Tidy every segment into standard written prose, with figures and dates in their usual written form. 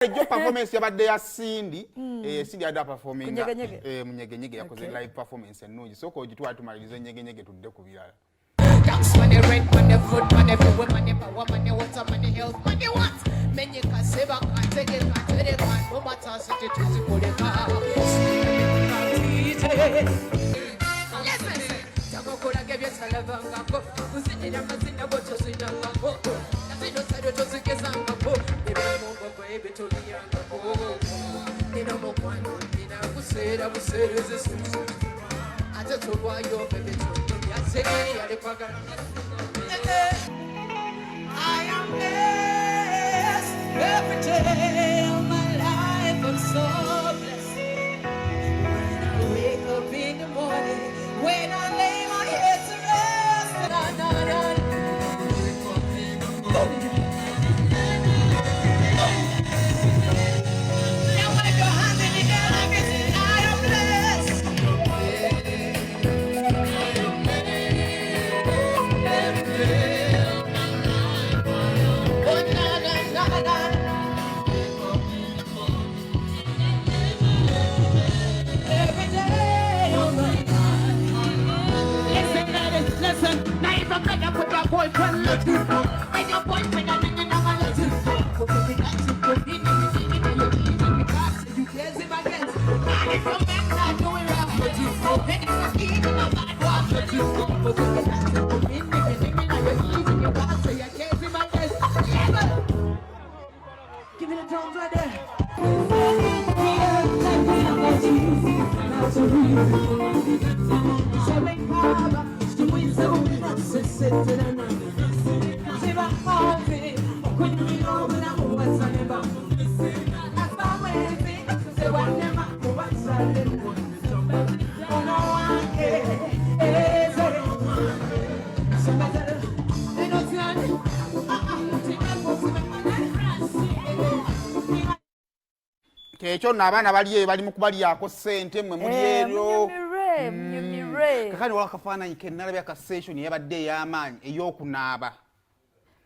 Ejjo performance yabadde ya Cindy Cindy ada performing mu Nyege Nyege yakoze live performance ennungi soko ogitwala tumalirize Nyege Nyege tudde ku birala. Tax money, rent money, food money, everywhere money, power money, water money, health money, what? Men you can save and can't take it, can't take it, no matter city to the political. Listen, Jacola gave you Salavanga, who said it up in the bottle, so you don't go. Nothing to say to the Kazango, they don't move baby to the young. They don't move one, I will say, this is I just told why your baby told me. I am blessed every day of my life. I'm so blessed. When I wake up in the morning, when I lay my head to rest, and I boyfriend let you go. And your boyfriend and you never let you go. Because you could be you can't see my friends. And if you're back, I know it wrong. Let you go. And if you're keeping my bad walk, let you go. Because you could be you can't say I can't see my friends. Give me the drums right there. Ekyo n'abaana bali bali mu kubaliyako ssente mmwe muli eryo. Kakani wala kafaananyi ke nalabya ka session yabadde ey'amaanyi ey'okunaaba.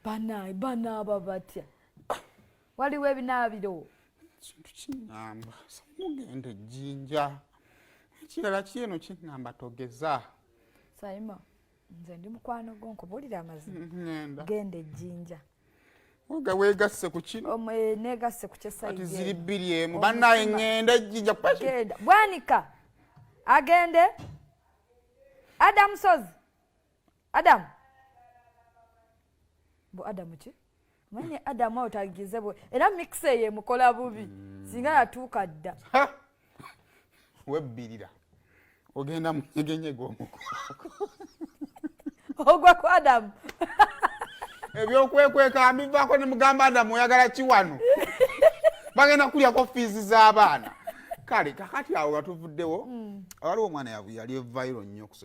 Banaaba batya. Waliwo ebinaabiro. Kintu kinnamba. Mugenda ejjinja. Ekirala kyeno kinnamba togeza. Sayima, nze ndi mukwano gwo nkubuulira amazima. Genda ejjinja. Oga weegasse ku kino. Neegasse ku kyesayidi. Ati ziri bbiri emu. Bannaye ngenda ejjinja. Genda. Bwanika. Agende. Adam Sozi. Adam. Bo Adam ki? Mwenye Adam otagize bo. Era mixe ye mukola bubi. Singa yatuuka dda. Webbirira. Ogenda mu Nyege Nyege omuko. Ogwa kwa Adam. Ebyokwekweka mbivaako ne mugamba Adam oyagala ki wano? Bagenda kulyako fiizi z'abaana. Kale kakati awo gatuvuddewo. Waliwo omwana yali viral nnyo ku social